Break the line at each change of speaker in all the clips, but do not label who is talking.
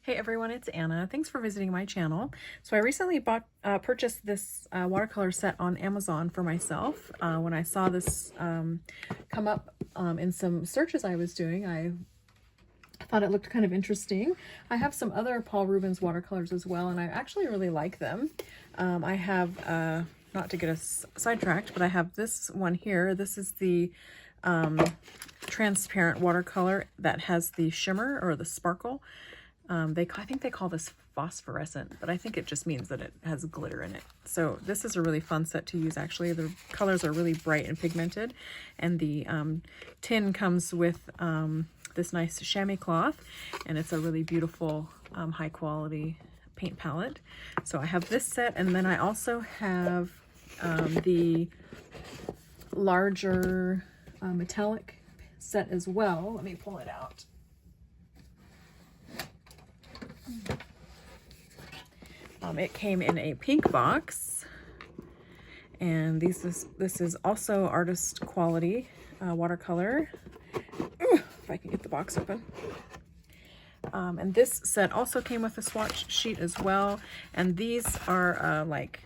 Hey everyone, it's Anna. Thanks for visiting my channel. So I recently purchased this watercolor set on Amazon for myself. When I saw this come up in some searches I was doing, I thought it looked kind of interesting. I have some other Paul Rubens watercolors as well, and I actually really like them. I have, not to get us sidetracked, but I have this one here. This is the transparent watercolor that has the shimmer or the sparkle. I think they call this phosphorescent, but I think it just means that it has glitter in it. So this is a really fun set to use actually. The colors are really bright and pigmented, and the tin comes with this nice chamois cloth, and it's a really beautiful high quality paint palette. So I have this set, and then I also have the larger metallic set as well. Let me pull it out. It came in a pink box, and this is also artist quality watercolor. If I can get the box open. And this set also came with a swatch sheet as well, and these are like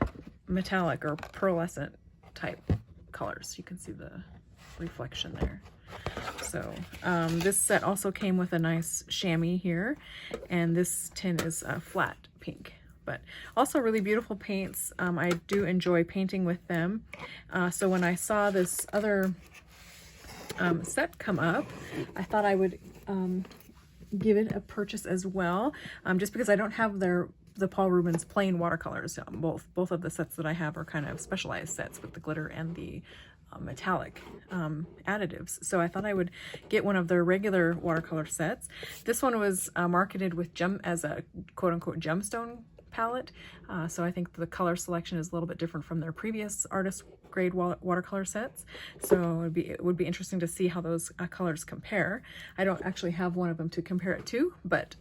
metallic or pearlescent type colors. You can see the reflection there. So this set also came with a nice chamois here, and this tin is flat pink, but also really beautiful paints. I do enjoy painting with them. So when I saw this other set come up, I thought I would give it a purchase as well, just because I don't have the Paul Rubens plain watercolors. Both of the sets that I have are kind of specialized sets with the glitter and the metallic additives. So I thought I would get one of their regular watercolor sets. This one was marketed with as a quote-unquote gemstone palette, so I think the color selection is a little bit different from their previous artist grade watercolor sets. So it would be interesting to see how those colors compare. I don't actually have one of them to compare it to, but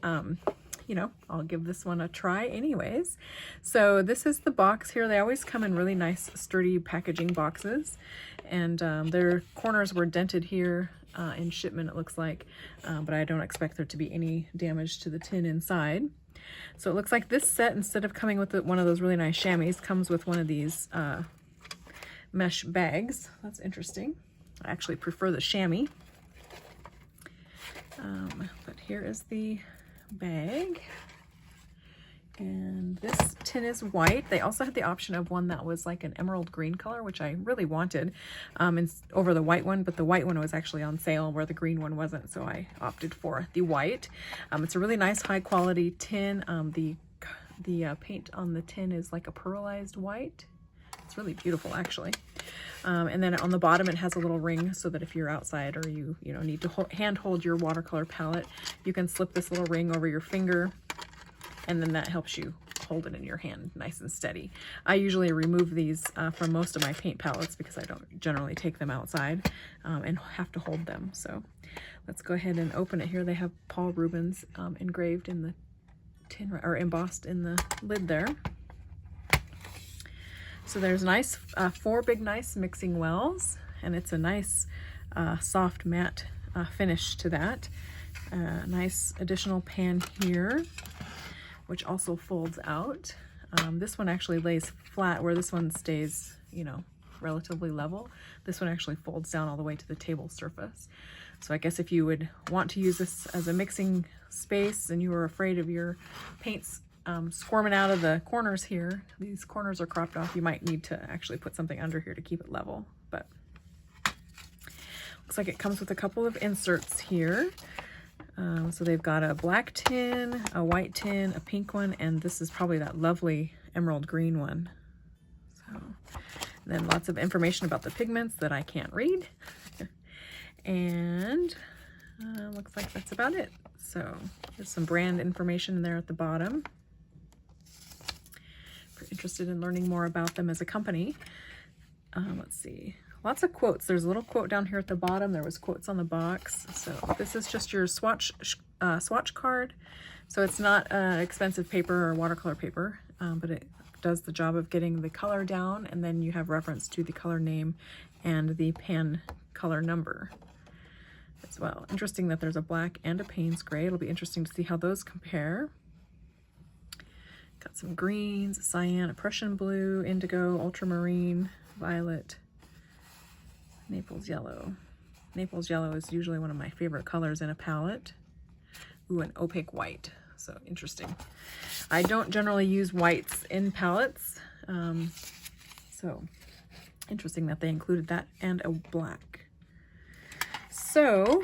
you know, I'll give this one a try anyways. So this is the box here. They always come in really nice sturdy packaging boxes, and their corners were dented here in shipment, it looks like, but I don't expect there to be any damage to the tin inside. So it looks like this set, instead of coming with one of those really nice chamois, comes with one of these mesh bags. That's interesting. I actually prefer the chamois. But here is the bag, and this tin is white. They also had the option of one that was like an emerald green color, which I really wanted, over the white one, but the white one was actually on sale where the green one wasn't, so I opted for the white. It's a really nice high quality tin. The paint on the tin is like a pearlized white. It's really beautiful actually. And then on the bottom it has a little ring so that if you're outside or you need to hand hold your watercolor palette, you can slip this little ring over your finger, and then that helps you hold it in your hand nice and steady. I usually remove these from most of my paint palettes because I don't generally take them outside and have to hold them. So let's go ahead and open it here. They have Paul Rubens engraved in the tin, or embossed in the lid there. So there's nice 4 big nice mixing wells, and it's a nice soft matte finish to that. Nice additional pan here, which also folds out. This one actually lays flat, where this one stays, relatively level. This one actually folds down all the way to the table surface. So I guess if you would want to use this as a mixing space and you were afraid of your paints squirming out of the corners here, these corners are cropped off, you might need to actually put something under here to keep it level. But looks like it comes with a couple of inserts here. So they've got a black tin, a white tin, a pink one, and this is probably that lovely emerald green one. So then lots of information about the pigments that I can't read. And looks like that's about it. So there's some brand information there at the bottom. If you're interested in learning more about them as a company. Let's see. Lots of quotes. There's a little quote down here at the bottom. There was quotes on the box. So this is just your swatch card. So it's not expensive paper or watercolor paper, but it does the job of getting the color down, and then you have reference to the color name and the pan color number as well. Interesting that there's a black and a Payne's gray. It'll be interesting to see how those compare. Got some greens, cyan, Prussian blue, indigo, ultramarine, violet, Naples yellow. Naples yellow is usually one of my favorite colors in a palette. Ooh, an opaque white. So interesting. I don't generally use whites in palettes. So interesting that they included that, and a black. So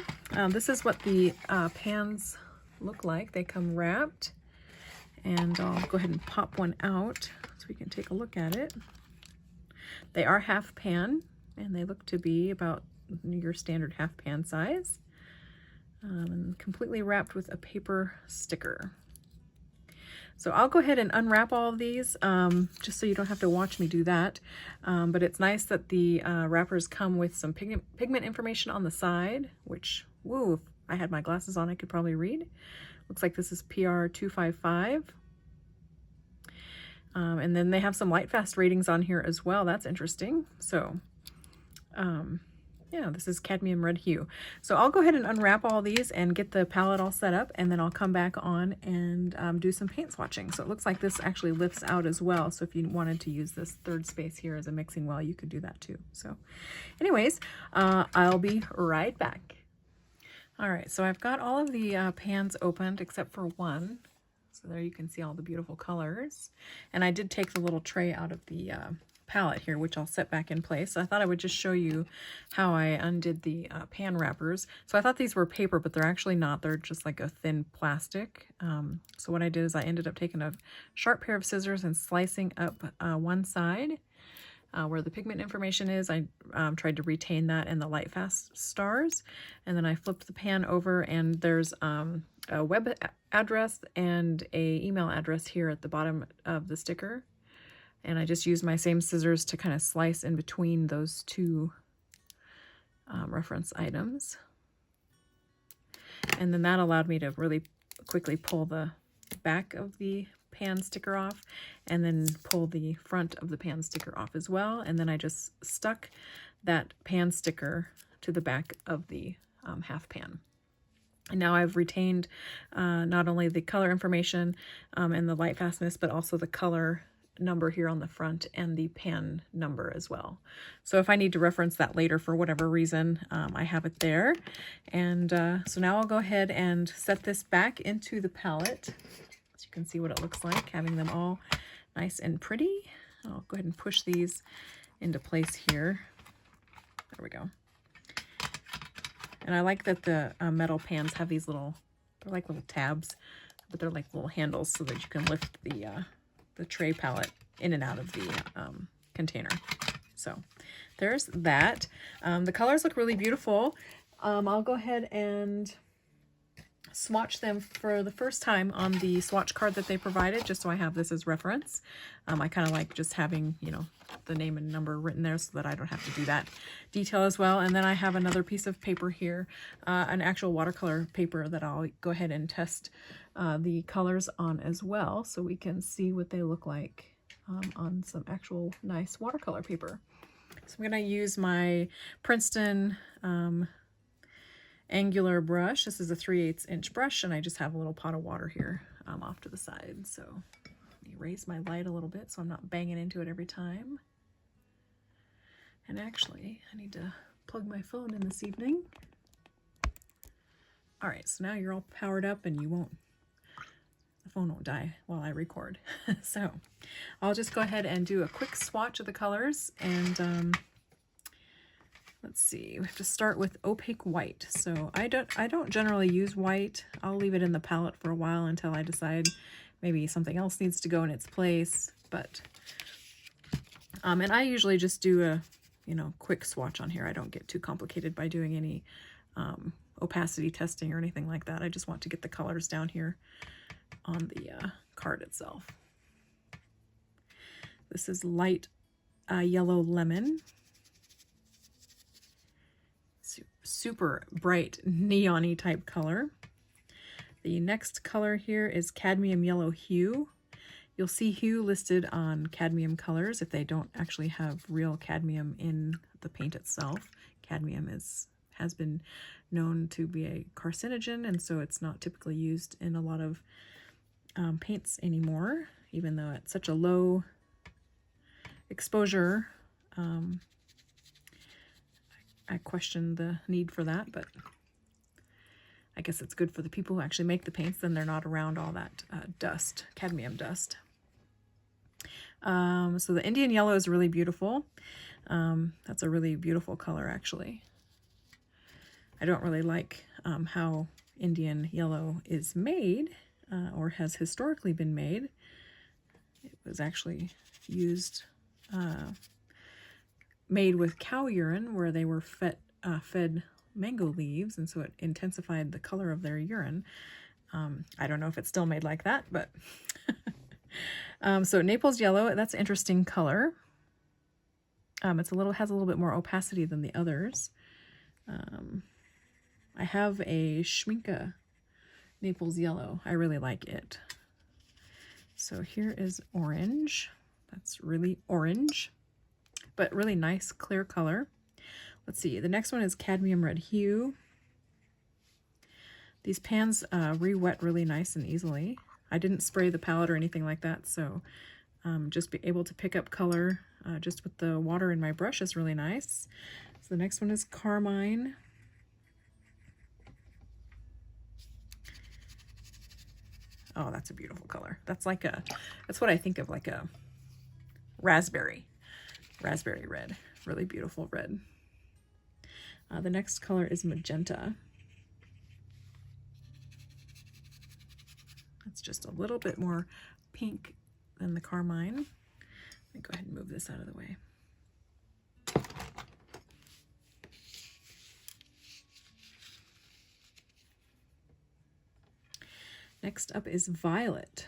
this is what the pans look like. They come wrapped, and I'll go ahead and pop one out so we can take a look at it. They are half pan, and they look to be about your standard half pan size, and completely wrapped with a paper sticker. So I'll go ahead and unwrap all of these just so you don't have to watch me do that. But it's nice that the wrappers come with some pigment information on the side, which, woo, if I had my glasses on, I could probably read. Looks like this is PR 255. And then they have some light fast ratings on here as well. That's interesting. So yeah, this is cadmium red hue. So I'll go ahead and unwrap all these and get the palette all set up, and then I'll come back on and do some paint swatching. So it looks like this actually lifts out as well. So if you wanted to use this third space here as a mixing well, you could do that too. So anyways, I'll be right back. All right, so I've got all of the pans opened except for one. So there you can see all the beautiful colors. And I did take the little tray out of the palette here, which I'll set back in place. So I thought I would just show you how I undid the pan wrappers. So I thought these were paper, but they're actually not. They're just like a thin plastic. So what I did is I ended up taking a sharp pair of scissors and slicing up one side where the pigment information is. I tried to retain that and the light fast stars. And then I flipped the pan over, and there's a web address and a email address here at the bottom of the sticker. And I just used my same scissors to kind of slice in between those two reference items. And then that allowed me to really quickly pull the back of the pan sticker off, and then pull the front of the pan sticker off as well. And then I just stuck that pan sticker to the back of the half pan. And now I've retained not only the color information and the light fastness, but also the color number here on the front and the pan number as well. So if I need to reference that later for whatever reason, I have it there. And so now I'll go ahead and set this back into the palette so you can see what it looks like, having them all nice and pretty. I'll go ahead and push these into place here. There we go. And I like that the metal pans have these little, they're like little tabs, but they're like little handles so that you can lift the tray palette in and out of the container. So there's that. The colors look really beautiful. I'll go ahead and swatch them for the first time on the swatch card that they provided, just so I have this as reference. I kind of like just having, you know, the name and number written there so that I don't have to do that detail as well. And then I have another piece of paper here, an actual watercolor paper that I'll go ahead and test the colors on as well, so we can see what they look like on some actual nice watercolor paper. So I'm going to use my Princeton angular brush. This is a 3/8 inch brush, and I just have a little pot of water here off to the side. So let me raise my light a little bit so I'm not banging into it every time. And actually, I need to plug my phone in this evening. All right, so now you're all powered up and the phone won't die while I record. So I'll just go ahead and do a quick swatch of the colors. And let's see, we have to start with opaque white. So I don't generally use white. I'll leave it in the palette for a while until I decide maybe something else needs to go in its place. But and I usually just do a quick swatch on here. I don't get too complicated by doing any opacity testing or anything like that. I just want to get the colors down here on the card itself. This is light yellow lemon. Super bright neon-y type color. The next color here is cadmium yellow hue. You'll see hue listed on cadmium colors if they don't actually have real cadmium in the paint itself. Cadmium has been known to be a carcinogen, and so it's not typically used in a lot of paints anymore. even though it's such a low exposure. I question the need for that, but I guess it's good for the people who actually make the paints, then they're not around all that dust, cadmium dust. So the Indian yellow is really beautiful. That's a really beautiful color, actually. I don't really like how Indian yellow is made, or has historically been made. It was actually used, made with cow urine, where they were fed mango leaves, and so it intensified the color of their urine. I don't know if it's still made like that, but so Naples yellow, that's an interesting color. Has a little bit more opacity than the others. I have a Schminke Naples yellow. I really like it. So here is orange. That's really orange, but really nice clear color. Let's see, the next one is cadmium red hue. These pans re-wet really nice and easily. I didn't spray the palette or anything like that, so just be able to pick up color just with the water in my brush is really nice. So the next one is carmine. Oh, that's a beautiful color. That's like that's what I think of, like a raspberry red. Really beautiful red. The next color is magenta. It's just a little bit more pink than the carmine. Let me go ahead and move this out of the way. Next up is violet.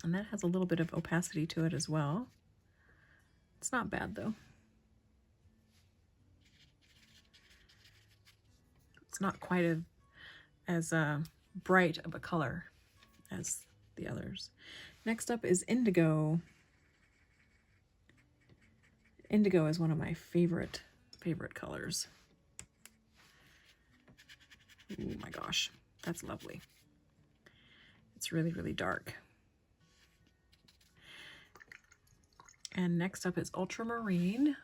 And that has a little bit of opacity to it as well. It's not bad though. It's not quite as bright of a color as the others. Next up is indigo. Indigo is one of my favorite colors. Oh my gosh, that's lovely. It's really, really dark. And next up is ultramarine.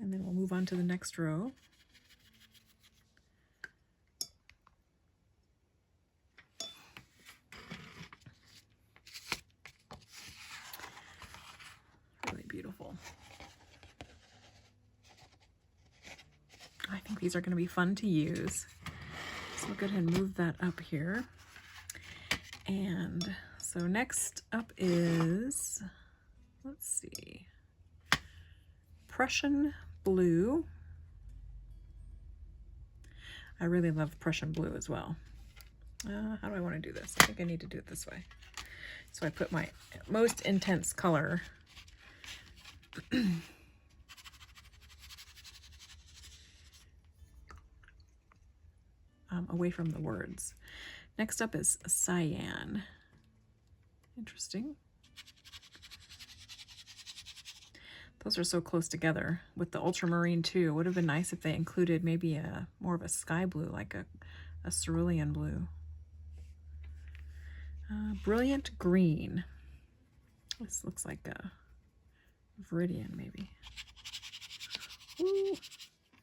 And then we'll move on to the next row. Really beautiful. I think these are going to be fun to use. So we'll go ahead and move that up here. And so next up is, let's see, Prussian blue. I really love Prussian blue as well. How do I want to do this? I think I need to do it this way. So I put my most intense color away from the words. Next up is cyan. Interesting. Those are so close together. With the ultramarine too, it would have been nice if they included maybe a more of a sky blue, like a cerulean blue. Brilliant green. This looks like a viridian maybe. Ooh,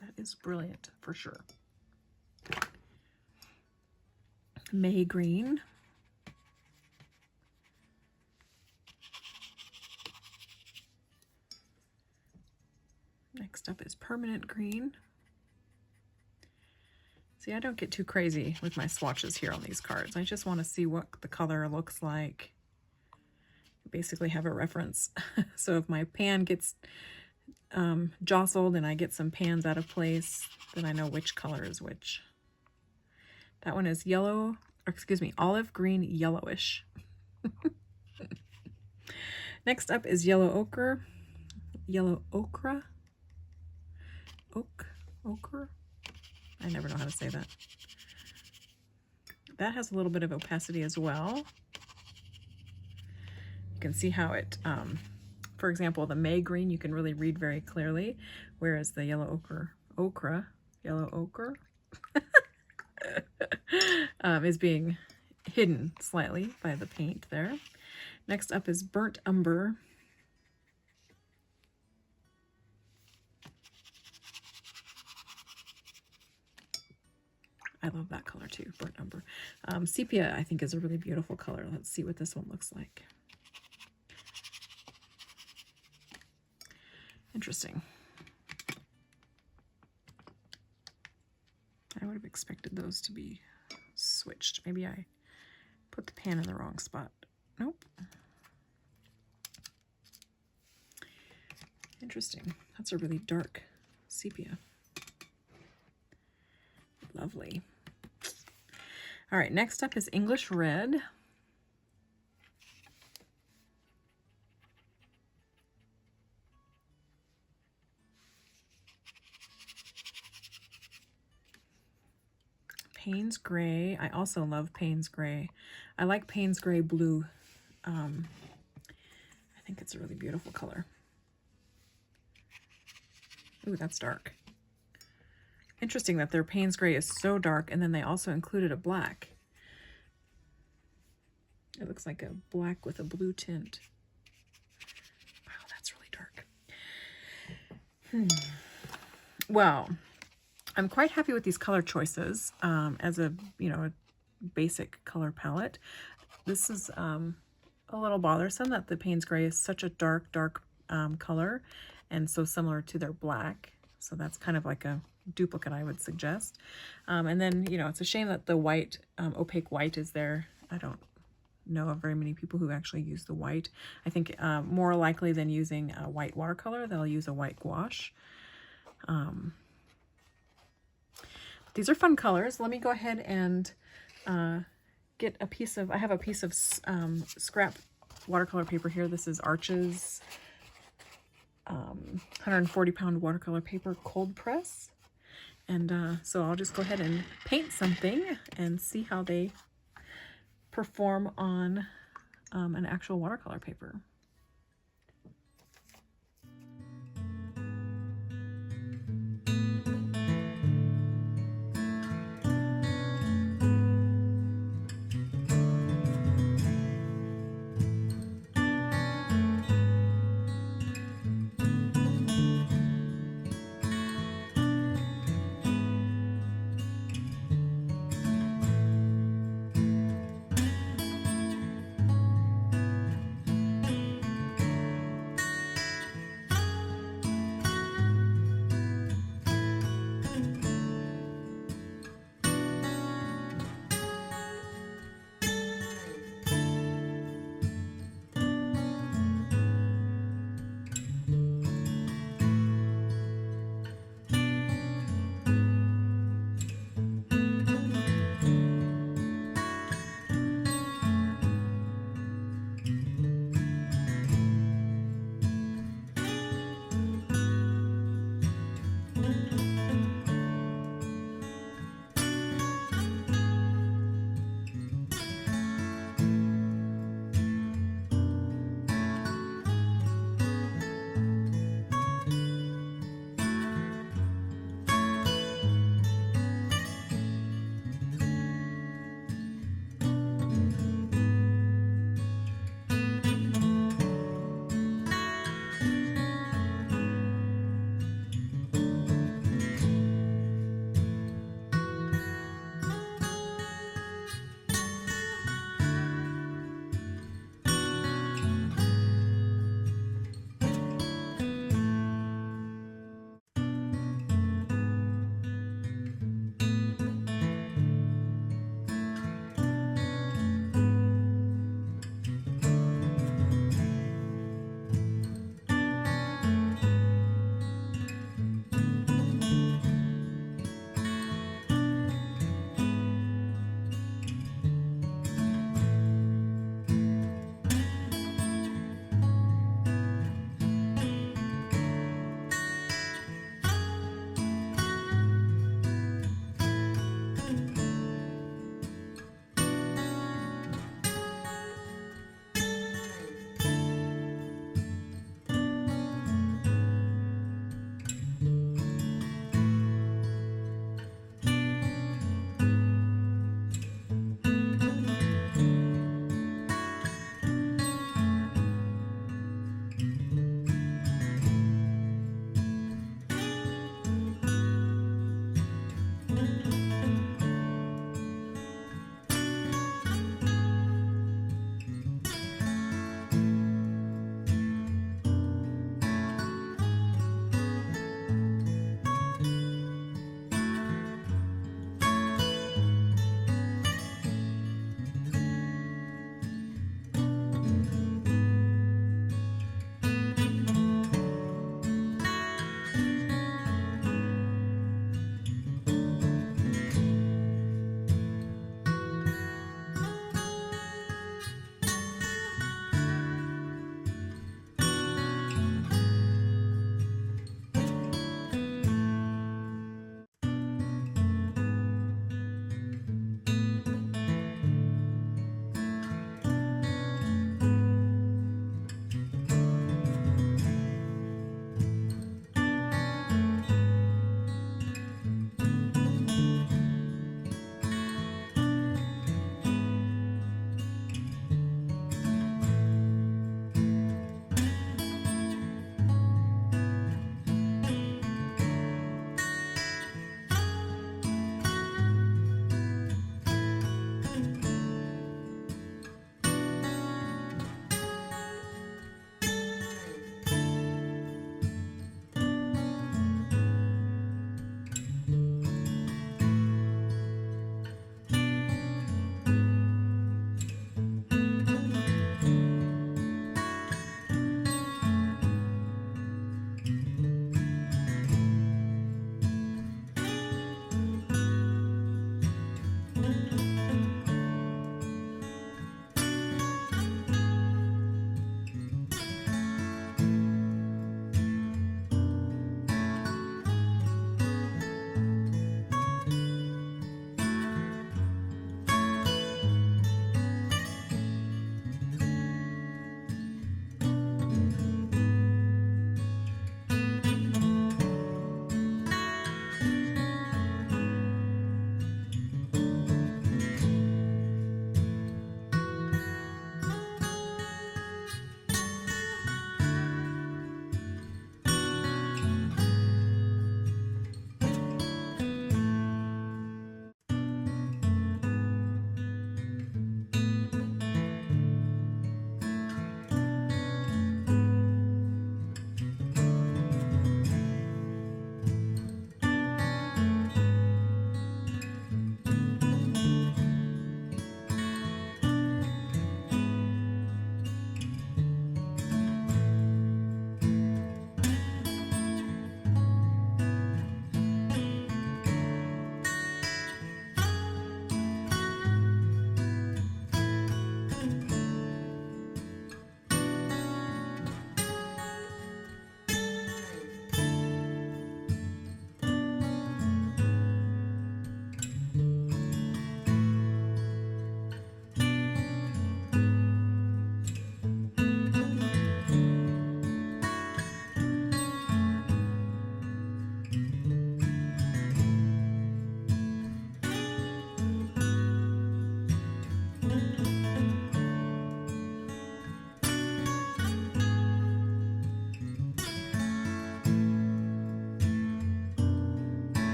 that is brilliant for sure. May green. Next up is permanent green. See, I don't get too crazy with my swatches here on these cards. I just want to see what the color looks like. Basically have a reference. So if my pan gets jostled and I get some pans out of place, then I know which color is which. That one is yellow, or excuse me, olive green yellowish. Next up is yellow ochre. Yellow ochre. Ochre? I never know how to say that. That has a little bit of opacity as well. You can see how it, for example, the May green, you can really read very clearly, whereas the yellow yellow ochre, is being hidden slightly by the paint there. Next up is Burnt Umber. I love that color too, Burnt Umber. Sepia, I think, is a really beautiful color. Let's see what this one looks like. Interesting. I would have expected those to be switched. Maybe I put the pan in the wrong spot. Nope. Interesting. That's a really dark sepia. Lovely. All right, next up is English Red. Payne's Gray. I also love Payne's Gray. I like Payne's Gray Blue. I think it's a really beautiful color. Ooh, that's dark. Interesting that their Payne's Gray is so dark, and then they also included a black. It looks like a black with a blue tint. Wow, that's really dark. Well, I'm quite happy with these color choices as a, a basic color palette. This is a little bothersome that the Payne's Gray is such a dark color and so similar to their black. So that's kind of like a duplicate, I would suggest. And then, it's a shame that the white, opaque white is there. I don't know of very many people who actually use the white. I think more likely than using a white watercolor, they'll use a white gouache. These are fun colors. Let me go ahead and get a piece of, I have a piece of scrap watercolor paper here. This is Arches 140-pound watercolor paper cold press. And so I'll just go ahead and paint something and see how they perform on an actual watercolor paper.